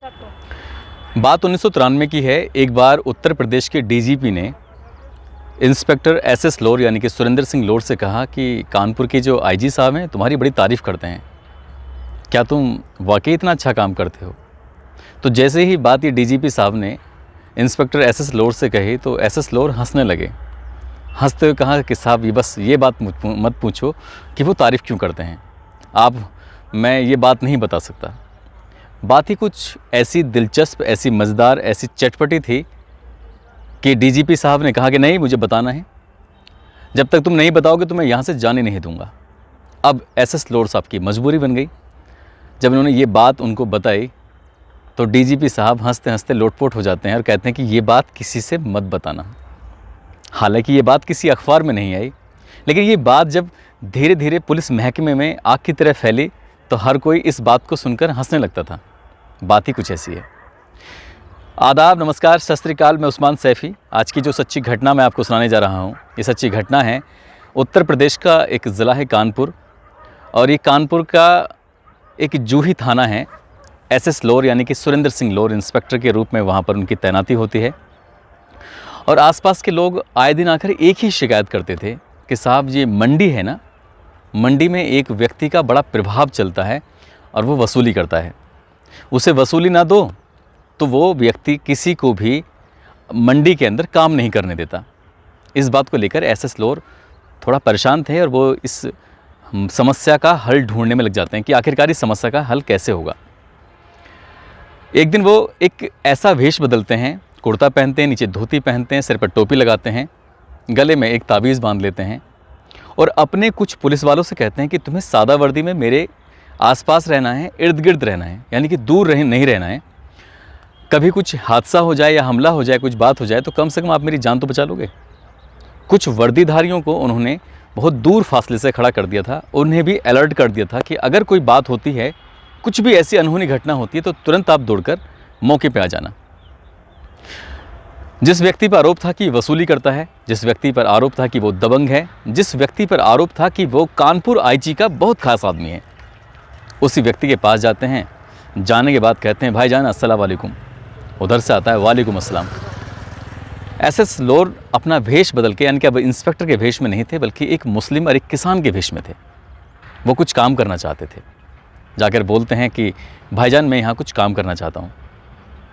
बात 1993 की है। एक बार उत्तर प्रदेश के डीजीपी ने इंस्पेक्टर एसएस लोर यानी कि सुरेंद्र सिंह लोर से कहा कि कानपुर के जो आईजी साहब हैं तुम्हारी बड़ी तारीफ़ करते हैं, क्या तुम वाकई इतना अच्छा काम करते हो। तो जैसे ही बात ये डीजीपी साहब ने इंस्पेक्टर एसएस लोर से कही तो एसएस लोर हंसने लगे। हंसते हुए कहा कि साहब ये बस ये बात मत पूछो कि वो तारीफ़ क्यों करते हैं, मैं ये बात नहीं बता सकता। बात ही कुछ ऐसी दिलचस्प, ऐसी मज़ेदार, ऐसी चटपटी थी कि डीजीपी साहब ने कहा कि नहीं, मुझे बताना है, जब तक तुम नहीं बताओगे तो मैं यहाँ से जाने नहीं दूंगा। अब एसएस लोर साहब की मजबूरी बन गई। जब उन्होंने ये बात उनको बताई तो डीजीपी साहब हंसते हंसते लोटपोट हो जाते हैं और कहते हैं कि ये बात किसी से मत बताना। हालांकि ये बात किसी अखबार में नहीं आई, लेकिन ये बात जब धीरे धीरे पुलिस महकमे में आग की तरह फैली तो हर कोई इस बात को सुनकर हंसने लगता था। बात ही कुछ ऐसी है। आदाब, नमस्कार, सत श्री अकाल। मैं उस्मान सैफ़ी। आज की जो सच्ची घटना मैं आपको सुनाने जा रहा हूँ, ये सच्ची घटना है उत्तर प्रदेश का एक ज़िला है कानपुर, और ये कानपुर का एक जूही थाना है। एसएस लोर यानी कि सुरेंद्र सिंह लोर इंस्पेक्टर के रूप में वहाँ पर उनकी तैनाती होती है। और आसपास के लोग आए दिन आकर एक ही शिकायत करते थे कि साहब ये मंडी है ना, मंडी में एक व्यक्ति का बड़ा प्रभाव चलता है और वो वसूली करता है। उसे वसूली ना दो तो वो व्यक्ति किसी को भी मंडी के अंदर काम नहीं करने देता। इस बात को लेकर एसएस लोर थोड़ा परेशान थे और वो इस समस्या का हल ढूंढने में लग जाते हैं कि आखिरकार इस समस्या का हल कैसे होगा। एक दिन वो एक ऐसा वेश बदलते हैं, कुर्ता पहनते हैं, नीचे धोती पहनते हैं, सिर पर टोपी लगाते हैं, गले में एक ताबीज़ बांध लेते हैं और अपने कुछ पुलिस वालों से कहते हैं कि तुम्हें सादा वर्दी में मेरे आसपास रहना है, इर्द गिर्द रहना है, यानी कि दूर नहीं रहना है। कभी कुछ हादसा हो जाए या हमला हो जाए, कुछ बात हो जाए तो कम से कम आप मेरी जान तो बचा लोगे। कुछ वर्दीधारियों को उन्होंने बहुत दूर फासले से खड़ा कर दिया था। उन्हें भी अलर्ट कर दिया था कि अगर कोई बात होती है, कुछ भी ऐसी अनहोनी घटना होती है तो तुरंत आप दौड़कर मौके पर आ जाना। जिस व्यक्ति पर आरोप था कि वसूली करता है, जिस व्यक्ति पर आरोप था कि वो दबंग है, जिस व्यक्ति पर आरोप था कि वो कानपुर आईजी का बहुत खास आदमी है, उसी व्यक्ति के पास जाते हैं। जाने के बाद कहते हैं भाईजान अस्सलाम वालेकुम। उधर से आता है वालेकुम अस्सलाम। एसएस लोर अपना वेश बदल के, यानी कि अब इंस्पेक्टर के वेश में नहीं थे बल्कि एक मुस्लिम और एक किसान के वेश में थे। वो कुछ काम करना चाहते थे। जाकर बोलते हैं कि भाईजान मैं यहाँ कुछ काम करना चाहता हूँ।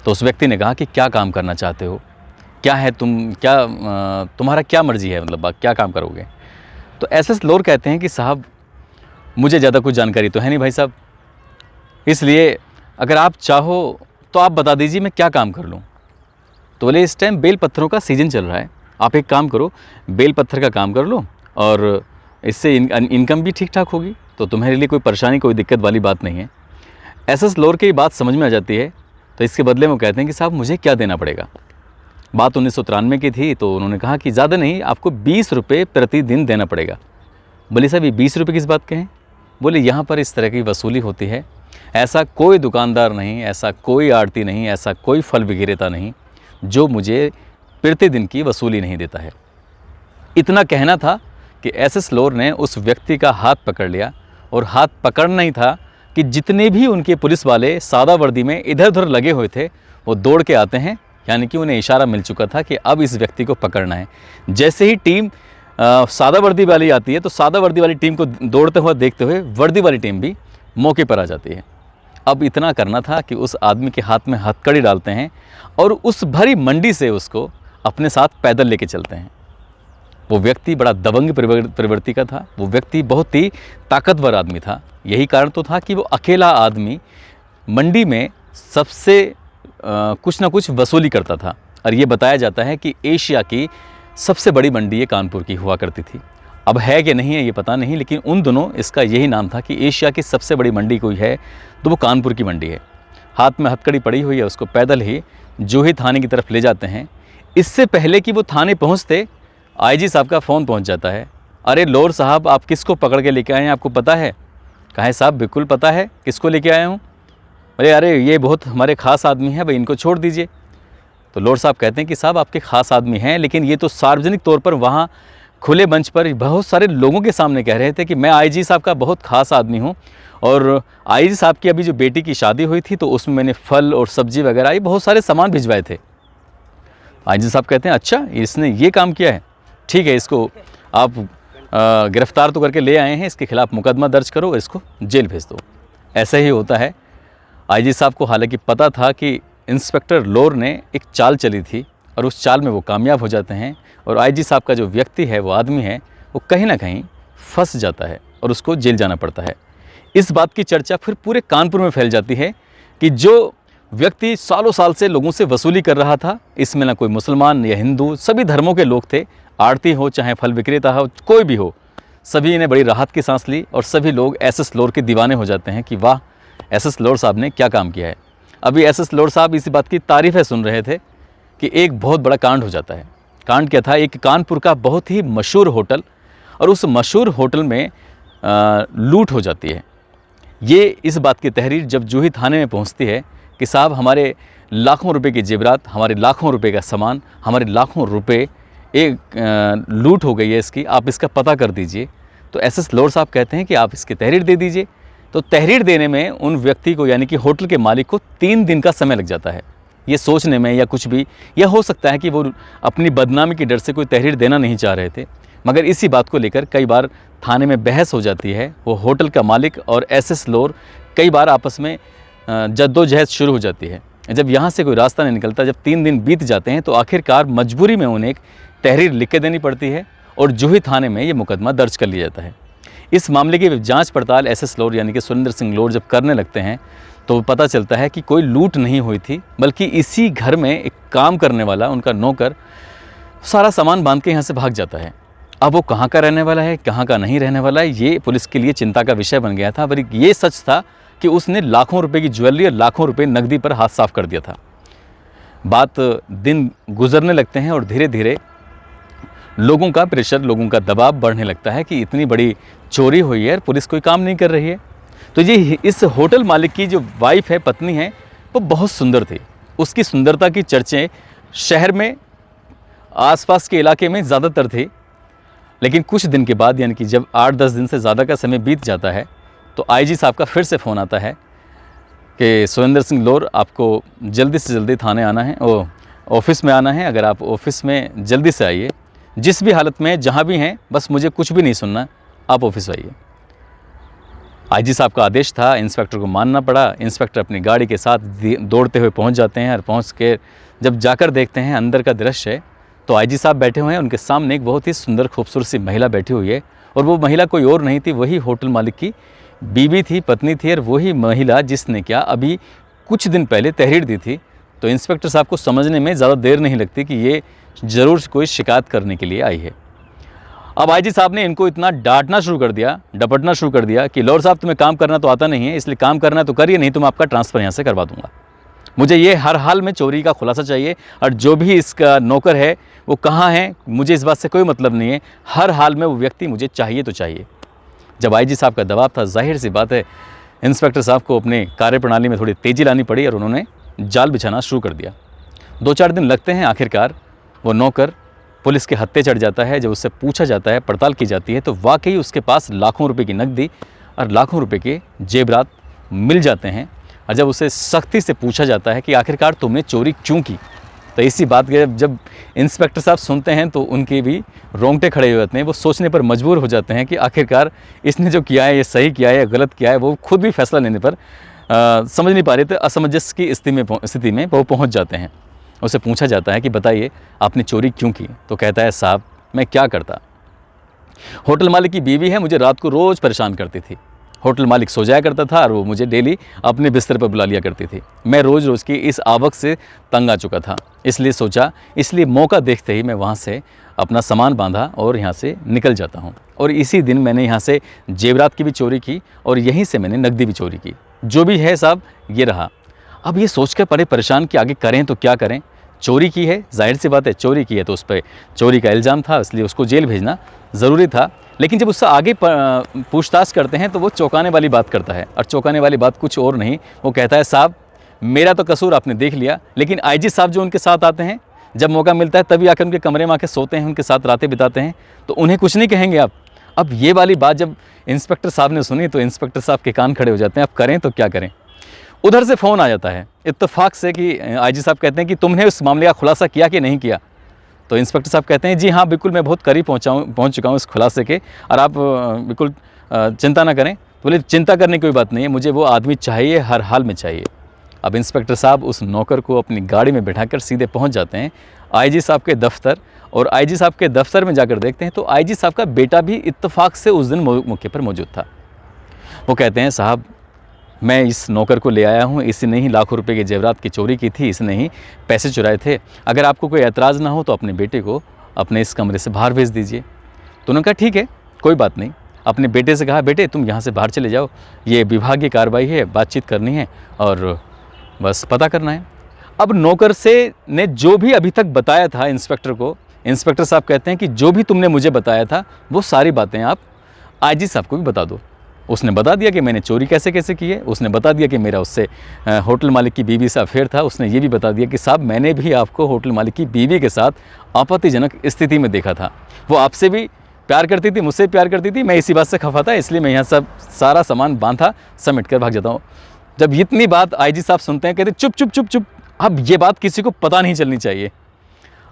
तो उस व्यक्ति ने कहा कि क्या काम करना चाहते हो, क्या है तुम्हारा क्या मर्जी है, मतलब क्या काम करोगे। तो एसएस लोर कहते हैं कि साहब मुझे ज़्यादा कुछ जानकारी तो है नहीं भाई साहब, इसलिए अगर आप चाहो तो आप बता दीजिए मैं क्या काम कर लूँ। तो बोले इस टाइम बेल पत्थरों का सीज़न चल रहा है, आप एक काम करो, बेल पत्थर का काम कर लो और इससे इनकम भी ठीक ठाक होगी, तो तुम्हारे लिए कोई परेशानी, कोई दिक्कत वाली बात नहीं है। एसएस लोर की बात समझ में आ जाती है। तो इसके बदले में वो कहते हैं कि साहब मुझे क्या देना पड़ेगा। बात 1993 की थी, तो उन्होंने कहा कि ज़्यादा नहीं, आपको 20 रुपये प्रतिदिन देना पड़ेगा। बोले साहब ये 20 रुपये किस बात के हैं। बोले यहाँ पर इस तरह की वसूली होती है, ऐसा कोई दुकानदार नहीं, ऐसा कोई आड़ती नहीं, ऐसा कोई फल विक्रेता नहीं जो मुझे प्रतिदिन की वसूली नहीं देता है। इतना कहना था कि एसएस लोर ने उस व्यक्ति का हाथ पकड़ लिया, और हाथ पकड़ना ही था कि जितने भी उनके पुलिस वाले सादा वर्दी में इधर उधर लगे हुए थे वो दौड़ के आते हैं, यानी कि उन्हें इशारा मिल चुका था कि अब इस व्यक्ति को पकड़ना है। जैसे ही टीम सादा वर्दी वाली आती है तो सादा वर्दी वाली टीम को दौड़ते हुए देखते हुए वर्दी वाली टीम भी मौके पर आ जाती है। अब इतना करना था कि उस आदमी के हाथ में हथकड़ी डालते हैं और उस भरी मंडी से उसको अपने साथ पैदल लेके चलते हैं। वो व्यक्ति बड़ा दबंग प्रवृत्ति का था, वो व्यक्ति बहुत ही ताकतवर आदमी था। यही कारण तो था कि वो अकेला आदमी मंडी में सबसे कुछ ना कुछ वसूली करता था। और ये बताया जाता है कि एशिया की सबसे बड़ी मंडी ये कानपुर की हुआ करती थी। अब है कि नहीं है ये पता नहीं, लेकिन उन दिनों इसका यही नाम था कि एशिया की सबसे बड़ी मंडी कोई है तो वो कानपुर की मंडी है। हाथ में हथकड़ी पड़ी हुई है, उसको पैदल ही जूही थाने की तरफ ले जाते हैं। इससे पहले कि वो थाने पहुँचते आईजी साहब का फ़ोन पहुँच जाता है। अरे लोर साहब आप किसको पकड़ के लेके आए हैं, आपको पता है। कहा साहब बिल्कुल पता है, किसको लेके आया हूँ। अरे ये बहुत हमारे ख़ास आदमी हैं भाई, इनको छोड़ दीजिए। तो लोर साहब कहते हैं कि साहब आपके ख़ास आदमी हैं, लेकिन ये तो सार्वजनिक तौर पर वहाँ खुले मंच पर बहुत सारे लोगों के सामने कह रहे थे कि मैं आईजी साहब का बहुत ख़ास आदमी हूँ और आईजी साहब की अभी जो बेटी की शादी हुई थी तो उसमें मैंने फल और सब्जी वगैरह ये बहुत सारे सामान भिजवाए थे। आईजी साहब कहते हैं अच्छा इसने ये काम किया है, ठीक है, इसको आप गिरफ्तार तो करके ले आए हैं, इसके खिलाफ मुकदमा दर्ज करो, इसको जेल भेज दो। ऐसा ही होता है। आईजी साहब को हालांकि पता था कि इंस्पेक्टर लोर ने एक चाल चली थी और उस चाल में वो कामयाब हो जाते हैं और आईजी साहब का जो व्यक्ति है, वो आदमी है, वो कहीं ना कहीं फंस जाता है और उसको जेल जाना पड़ता है। इस बात की चर्चा फिर पूरे कानपुर में फैल जाती है कि जो व्यक्ति सालों साल से लोगों से वसूली कर रहा था, इसमें ना कोई मुसलमान या हिंदू, सभी धर्मों के लोग थे, आड़ती हो चाहे फल विक्रेता हो, कोई भी हो, सभी ने बड़ी राहत की सांस ली और सभी लोग एसएस लोर के दीवाने हो जाते हैं कि वाह, एसएस लोर साहब ने क्या काम किया है। अभी एसएस लोर साहब इसी बात की तारीफ़ें सुन रहे थे कि एक बहुत बड़ा कांड हो जाता है। कांड क्या था? एक कानपुर का बहुत ही मशहूर होटल, और उस मशहूर होटल में लूट हो जाती है। ये इस बात की तहरीर जब जूही थाने में पहुंचती है कि साहब हमारे लाखों रुपए की जेवरात, हमारे लाखों रुपए का सामान, हमारे लाखों रुपए एक लूट हो गई है इसकी, आप इसका पता कर दीजिए। तो एसएस लोर साहब कहते हैं कि आप इसकी तहरीर दे दीजिए। तो तहरीर देने में उन व्यक्ति को, यानी कि होटल के मालिक को 3 दिन का समय लग जाता है, ये सोचने में या कुछ भी। या हो सकता है कि वो अपनी बदनामी के डर से कोई तहरीर देना नहीं चाह रहे थे, मगर इसी बात को लेकर कई बार थाने में बहस हो जाती है। वो होटल का मालिक और एसएस लोर कई बार आपस में जद्दोजहद शुरू हो जाती है। जब यहाँ से कोई रास्ता नहीं निकलता, जब 3 दिन बीत जाते हैं, तो आखिरकार मजबूरी में उन्हें एक तहरीर लिख के देनी पड़ती है और जूही थाने में ये मुकदमा दर्ज कर लिया जाता है। इस मामले की जांच पड़ताल एसएस लोर यानी कि सुरेंद्र सिंह लोर जब करने लगते हैं तो पता चलता है कि कोई लूट नहीं हुई थी, बल्कि इसी घर में एक काम करने वाला, उनका नौकर, सारा सामान बांध के यहाँ से भाग जाता है। अब वो कहाँ का रहने वाला है, कहाँ का नहीं रहने वाला है, ये पुलिस के लिए चिंता का विषय बन गया था। पर ये सच था कि उसने लाखों रुपए की ज्वेलरी और लाखों रुपए नकदी पर हाथ साफ कर दिया था। बात दिन गुजरने लगते हैं और धीरे धीरे लोगों का प्रेशर, लोगों का दबाव बढ़ने लगता है कि इतनी बड़ी चोरी हुई है, पुलिस कोई काम नहीं कर रही है। तो ये इस होटल मालिक की जो वाइफ है, पत्नी है, वो बहुत सुंदर थी। उसकी सुंदरता की चर्चाएं शहर में, आसपास के इलाके में ज़्यादातर थी। लेकिन कुछ दिन के बाद, यानी कि जब 8-10 दिन से ज़्यादा का समय बीत जाता है, तो आईजी साहब का फिर से फ़ोन आता है कि सुरेंद्र सिंह लोर, आपको जल्दी से जल्दी थाने आना है, ऑफिस में आना है। अगर आप ऑफिस में जल्दी से आइए, जिस भी हालत में, जहाँ भी हैं, बस मुझे कुछ भी नहीं सुनना, आप ऑफिस आइए। आईजी साहब का आदेश था, इंस्पेक्टर को मानना पड़ा। इंस्पेक्टर अपनी गाड़ी के साथ दौड़ते हुए पहुंच जाते हैं और पहुंच के जब जाकर देखते हैं अंदर का दृश्य है, तो आईजी साहब बैठे हुए हैं, उनके सामने एक बहुत ही सुंदर खूबसूरत सी महिला बैठी हुई है। और वो महिला कोई और नहीं थी, वही होटल मालिक की बीवी थी, पत्नी थी, और वही महिला जिसने क्या अभी कुछ दिन पहले तहरीर दी थी। तो इंस्पेक्टर साहब को समझने में ज़्यादा देर नहीं लगती कि ये ज़रूर कोई शिकायत करने के लिए आई है। अब आईजी साहब ने इनको इतना डांटना शुरू कर दिया, डपटना शुरू कर दिया कि लोर साहब, तुम्हें काम करना तो आता नहीं है, इसलिए काम करना तो करिए, नहीं तो मैं आपका ट्रांसफ़र यहाँ से करवा दूंगा। मुझे ये हर हाल में चोरी का खुलासा चाहिए, और जो भी इसका नौकर है वो कहाँ है, मुझे इस बात से कोई मतलब नहीं है, हर हाल में वो व्यक्ति मुझे चाहिए तो चाहिए। जब आईजी साहब का दबाव था, जाहिर सी बात है इंस्पेक्टर साहब को अपने कार्यप्रणाली में थोड़ी तेज़ी लानी पड़ी और उन्होंने जाल बिछाना शुरू कर दिया। 2-4 दिन लगते हैं, आखिरकार वो नौकर पुलिस के हत्थे चढ़ जाता है। जब उससे पूछा जाता है, पड़ताल की जाती है, तो वाकई उसके पास लाखों रुपए की नकदी और लाखों रुपए के जेवरात मिल जाते हैं। और जब उसे सख्ती से पूछा जाता है कि आखिरकार तुमने चोरी क्यों की, तो इसी बात के जब इंस्पेक्टर साहब सुनते हैं तो उनके भी रोंगटे खड़े हो जाते हैं। वो सोचने पर मजबूर हो जाते हैं कि आखिरकार इसने जो किया है, ये सही किया है या गलत किया है। वो खुद भी फैसला लेने पर समझ नहीं पा रहे थे, असमंजस की स्थिति में वो पहुँच जाते हैं। उसे पूछा जाता है कि बताइए आपने चोरी क्यों की, तो कहता है साहब मैं क्या करता, होटल मालिक की बीवी है, मुझे रात को रोज़ परेशान करती थी। होटल मालिक सो जाया करता था और वो मुझे डेली अपने बिस्तर पर बुला लिया करती थी। मैं रोज़ रोज़ की इस आवक से तंग आ चुका था, इसलिए मौका देखते ही मैं वहाँ से अपना सामान बांधा और यहाँ से निकल जाता हूँ। और इसी दिन मैंने यहाँ से जेवरात की भी चोरी की और यहीं से मैंने नकदी भी चोरी की। जो भी है साहब ये रहा। अब ये सोच कर बड़े परेशान कि आगे करें तो क्या करें। चोरी की है, जाहिर सी बात है चोरी की है तो उस पर चोरी का इल्ज़ाम था, इसलिए उसको जेल भेजना ज़रूरी था। लेकिन जब उससे आगे पूछताछ करते हैं तो वो चौंकाने वाली बात करता है, और चौंकाने वाली बात कुछ और नहीं, वो कहता है साहब मेरा तो कसूर आपने देख लिया, लेकिन आईजी साहब जो उनके साथ आते हैं, जब मौका मिलता है तभी आकर उनके कमरे में आके सोते हैं, उनके साथ रातें बिताते हैं, तो उन्हें कुछ नहीं कहेंगे आप। अब ये वाली बात जब इंस्पेक्टर साहब ने सुनी तो इंस्पेक्टर साहब के कान खड़े हो जाते हैं, अब करें तो क्या करें। उधर से फ़ोन आ जाता है इत्तेफाक से कि आईजी साहब कहते हैं कि तुमने उस मामले का खुलासा किया कि नहीं किया। तो इंस्पेक्टर साहब कहते हैं जी हाँ बिल्कुल, मैं बहुत करीब पहुँच चुका हूँ इस खुलासे के, और आप बिल्कुल चिंता ना करें। बोले चिंता करने की कोई बात नहीं है, मुझे वो आदमी चाहिए, हर हाल में चाहिए। अब इंस्पेक्टर साहब उस नौकर को अपनी गाड़ी में बिठाकर सीधे पहुंच जाते हैं आईजी साहब के दफ्तर, और आईजी साहब के दफ्तर में जाकर देखते हैं तो आईजी साहब का बेटा भी इत्तेफाक से उस दिन मौके पर मौजूद था। वो कहते हैं साहब मैं इस नौकर को ले आया हूँ, इसने ही लाखों रुपए के जेवरात की चोरी की थी, इसने ही पैसे चुराए थे, अगर आपको कोई एतराज़ ना हो तो अपने बेटे को अपने इस कमरे से बाहर भेज दीजिए। तो उन्होंने कहा ठीक है कोई बात नहीं। अपने बेटे से कहा बेटे तुम यहाँ से बाहर चले जाओ, ये विभागीय कार्रवाई है, बातचीत करनी है और बस पता करना है। अब नौकर से ने जो भी अभी तक बताया था इंस्पेक्टर को, इंस्पेक्टर साहब कहते हैं कि जो भी तुमने मुझे बताया था वो सारी बातें आप आईजी साहब को भी बता दो। उसने बता दिया कि मैंने चोरी कैसे कैसे की है, उसने बता दिया कि मेरा उससे होटल मालिक की बीवी से अफेयर था, उसने ये भी बता दिया कि साहब मैंने भी आपको होटल मालिक की बीवी के साथ आपत्तिजनक स्थिति में देखा था, वो आपसे भी प्यार करती थी, मुझसे प्यार करती थी, मैं इसी बात से खफा था, इसलिए मैं यहाँ सब सारा सामान बांधा समेट कर भाग जाता हूँ। जब इतनी बात आईजी साहब सुनते हैं कहते चुप चुप चुप चुप, अब ये बात किसी को पता नहीं चलनी चाहिए।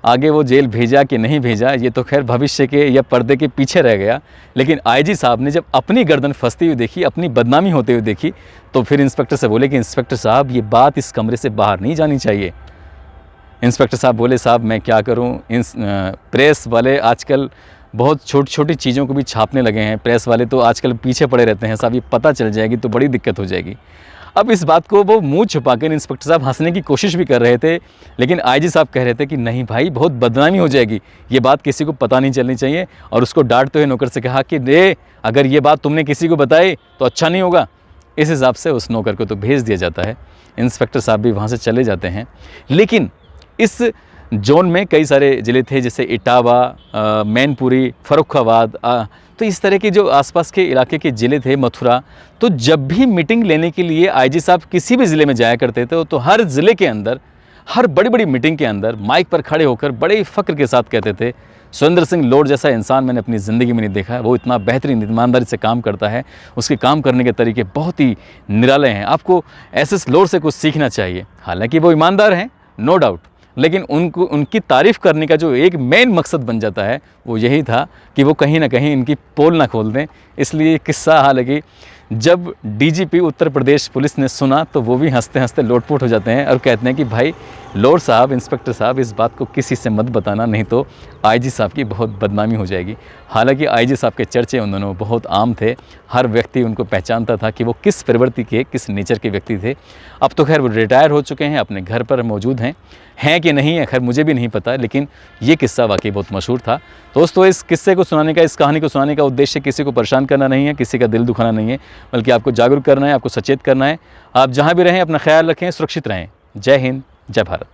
आगे वो जेल भेजा कि नहीं भेजा ये तो खैर भविष्य के या पर्दे के पीछे रह गया, लेकिन आईजी साहब ने जब अपनी गर्दन फंसती हुई देखी, अपनी बदनामी होते हुए देखी, तो फिर इंस्पेक्टर से बोले कि इंस्पेक्टर साहब ये बात इस कमरे से बाहर नहीं जानी चाहिए। इंस्पेक्टर साहब बोले साहब मैं क्या करूँ, प्रेस वाले आजकल बहुत छोटी छोटी चीज़ों को भी छापने लगे हैं, प्रेस वाले तो आजकल पीछे पड़े रहते हैं साहब, ये पता चल जाएगी तो बड़ी दिक्कत हो जाएगी। अब इस बात को वो मुंह छुपाकर इंस्पेक्टर साहब हंसने की कोशिश भी कर रहे थे, लेकिन आईजी साहब कह रहे थे कि नहीं भाई बहुत बदनामी हो जाएगी, ये बात किसी को पता नहीं चलनी चाहिए। और उसको डांटते हुए नौकर से कहा कि रे अगर ये बात तुमने किसी को बताई तो अच्छा नहीं होगा। इस हिसाब से उस नौकर को तो भेज दिया जाता है। इंस्पेक्टर साहब भी वहाँ से चले जाते हैं। लेकिन इस जोन में कई सारे ज़िले थे जैसे इटावा, मैनपुरी, फर्रुखाबाद, तो इस तरह के जो आसपास के इलाके के ज़िले थे, मथुरा। तो जब भी मीटिंग लेने के लिए आईजी साहब किसी भी ज़िले में जाया करते थे तो हर ज़िले के अंदर, हर बड़ी बड़ी मीटिंग के अंदर माइक पर खड़े होकर बड़े फ़ख्र के साथ कहते थे सुरेंद्र सिंह लोड जैसा इंसान मैंने अपनी ज़िंदगी में नहीं देखा है, वो इतना बेहतरीन ईमानदारी से काम करता है, उसके काम करने के तरीके बहुत ही निराले हैं, आपको एसएस लोड से कुछ सीखना चाहिए। हालांकि वो ईमानदार हैं नो डाउट, लेकिन उनकी तारीफ़ करने का जो एक मेन मकसद बन जाता है वो यही था कि वो कहीं ना कहीं इनकी पोल ना खोल दें। इसलिए किस्सा हालांकि जब डीजीपी उत्तर प्रदेश पुलिस ने सुना तो वो भी हंसते हंसते लोटपोट हो जाते हैं और कहते हैं कि भाई लोड साहब, इंस्पेक्टर साहब इस बात को किसी से मत बताना, नहीं तो आईजी साहब की बहुत बदनामी हो जाएगी। हालांकि आईजी साहब के चर्चे उन दोनों बहुत आम थे, हर व्यक्ति उनको पहचानता था कि वो किस प्रवृत्ति के, किस नेचर के व्यक्ति थे। अब तो खैर वो रिटायर हो चुके हैं, अपने घर पर मौजूद हैं कि नहीं है खैर मुझे भी नहीं पता, लेकिन ये किस्सा वाकई बहुत मशहूर था। दोस्तों इस किस्से को सुनाने का, इस कहानी को सुनाने का उद्देश्य किसी को परेशान करना नहीं है, किसी का दिल दुखाना नहीं है, बल्कि आपको जागरूक करना है, आपको सचेत करना है। आप जहाँ भी रहें अपना ख्याल रखें, सुरक्षित रहें। जय हिंद, जय भारत।